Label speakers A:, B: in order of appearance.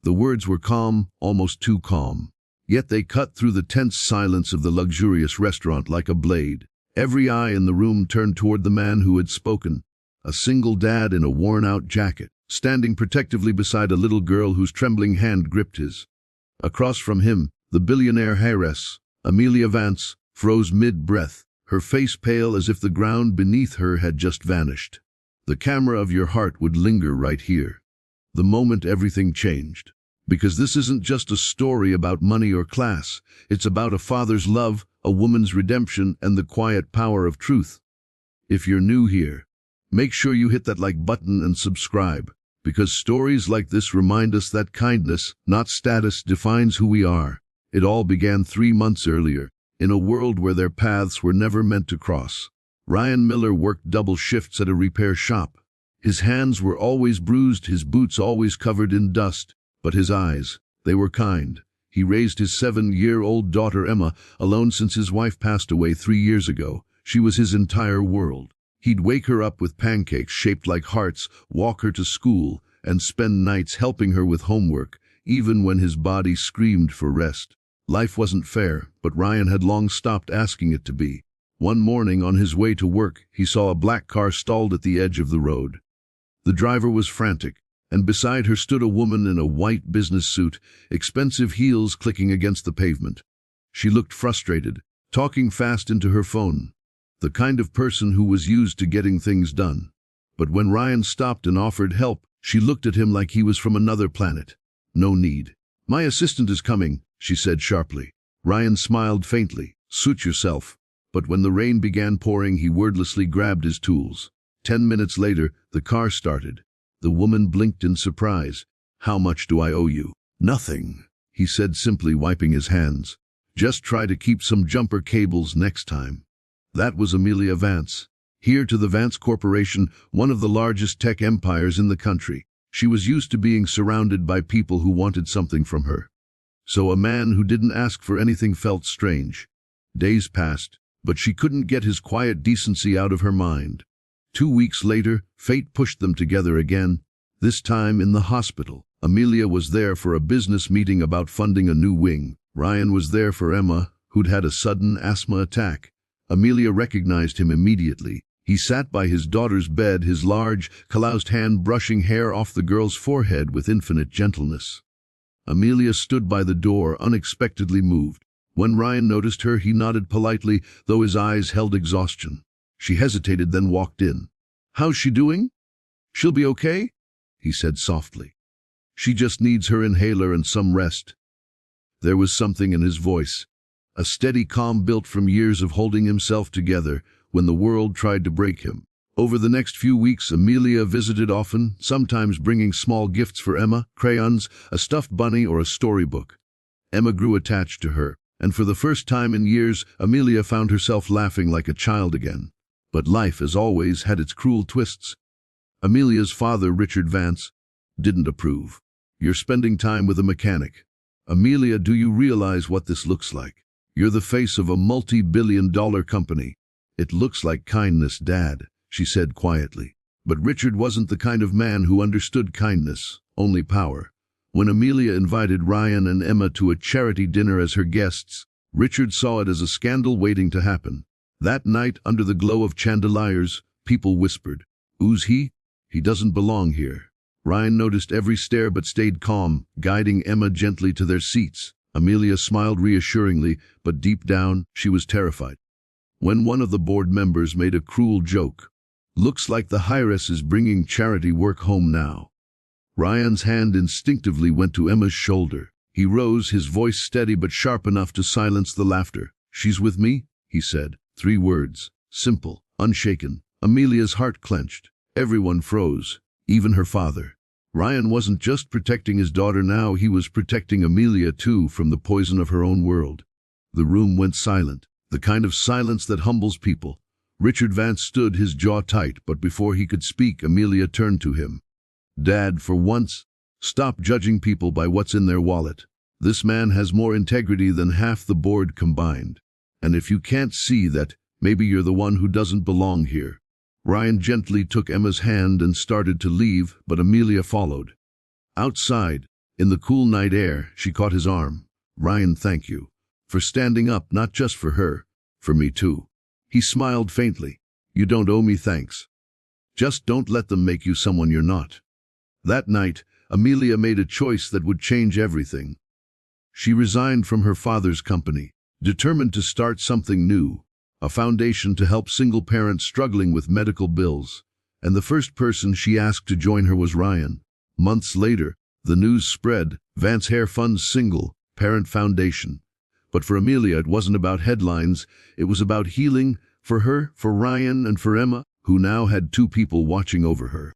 A: The words were calm, almost too calm. Yet they cut through the tense silence of the luxurious restaurant like a blade. Every eye in the room turned toward the man who had spoken, a single dad in a worn-out jacket, standing protectively beside a little girl whose trembling hand gripped his. Across from him, the billionaire heiress, Amelia Vance, froze mid-breath, her face pale as if the ground beneath her had just vanished. The camera of your heart would linger right here. The moment everything changed. Because this isn't just a story about money or class. It's about a father's love, a woman's redemption, and the quiet power of truth. If you're new here, make sure you hit that like button and subscribe, because stories like this remind us that kindness, not status, defines who we are. It all began 3 months earlier, in a world where their paths were never meant to cross. Ryan Miller worked double shifts at a repair shop. His hands were always bruised, his boots always covered in dust, but his eyes, they were kind. He raised his 7-year-old daughter Emma, alone since his wife passed away 3 years ago. She was his entire world. He'd wake her up with pancakes shaped like hearts, walk her to school, and spend nights helping her with homework, even when his body screamed for rest. Life wasn't fair, but Ryan had long stopped asking it to be. One morning on his way to work, he saw a black car stalled at the edge of the road. The driver was frantic, and beside her stood a woman in a white business suit, expensive heels clicking against the pavement. She looked frustrated, talking fast into her phone, the kind of person who was used to getting things done. But when Ryan stopped and offered help, she looked at him like he was from another planet. No need. "My assistant is coming," she said sharply. Ryan smiled faintly. "Suit yourself." But when the rain began pouring, he wordlessly grabbed his tools. 10 minutes later, the car started. The woman blinked in surprise. "How much do I owe you?" "Nothing," he said simply, wiping his hands. "Just try to keep some jumper cables next time." That was Amelia Vance. Heir to the Vance Corporation, one of the largest tech empires in the country. She was used to being surrounded by people who wanted something from her. So a man who didn't ask for anything felt strange. Days passed, but she couldn't get his quiet decency out of her mind. 2 weeks later, fate pushed them together again, this time in the hospital. Amelia was there for a business meeting about funding a new wing. Ryan was there for Emma, who'd had a sudden asthma attack. Amelia recognized him immediately. He sat by his daughter's bed, his large, calloused hand brushing hair off the girl's forehead with infinite gentleness. Amelia stood by the door, unexpectedly moved. When Ryan noticed her, he nodded politely, though his eyes held exhaustion. She hesitated, then walked in. "How's she doing?" "She'll be okay," he said softly. "She just needs her inhaler and some rest." There was something in his voice, a steady calm built from years of holding himself together when the world tried to break him. Over the next few weeks, Amelia visited often, sometimes bringing small gifts for Emma, crayons, a stuffed bunny, or a storybook. Emma grew attached to her, and for the first time in years, Amelia found herself laughing like a child again. But life, as always, had its cruel twists. Amelia's father, Richard Vance, didn't approve. "You're spending time with a mechanic. Amelia, do you realize what this looks like? You're the face of a multi-billion-dollar company." "It looks like kindness, Dad," she said quietly. But Richard wasn't the kind of man who understood kindness, only power. When Amelia invited Ryan and Emma to a charity dinner as her guests, Richard saw it as a scandal waiting to happen. That night, under the glow of chandeliers, people whispered, "Who's he? He doesn't belong here." Ryan noticed every stare but stayed calm, guiding Emma gently to their seats. Amelia smiled reassuringly, but deep down, she was terrified. When one of the board members made a cruel joke, "Looks like the heiress is bringing charity work home now." Ryan's hand instinctively went to Emma's shoulder. He rose, his voice steady but sharp enough to silence the laughter. "She's with me," he said. 3 words, simple, unshaken. Amelia's heart clenched. Everyone froze, even her father. Ryan wasn't just protecting his daughter now, he was protecting Amelia too from the poison of her own world. The room went silent, the kind of silence that humbles people. Richard Vance stood, his jaw tight, but before he could speak, Amelia turned to him. "Dad, for once, stop judging people by what's in their wallet. This man has more integrity than half the board combined. And if you can't see that, maybe you're the one who doesn't belong here." Ryan gently took Emma's hand and started to leave, but Amelia followed. Outside, In the cool night air, she caught his arm. "Ryan, thank you. For standing up, not just for her, for me too." He smiled faintly. "You don't owe me thanks. Just don't let them make you someone you're not." That night, Amelia made a choice that would change everything. She resigned from her father's company, determined to start something new, a foundation to help single parents struggling with medical bills. And the first person she asked to join her was Ryan. Months later, the news spread: Vance Hair Fund's single, Parent Foundation. But for Amelia, it wasn't about headlines, it was about healing, for her, for Ryan, and for Emma, who now had two people watching over her.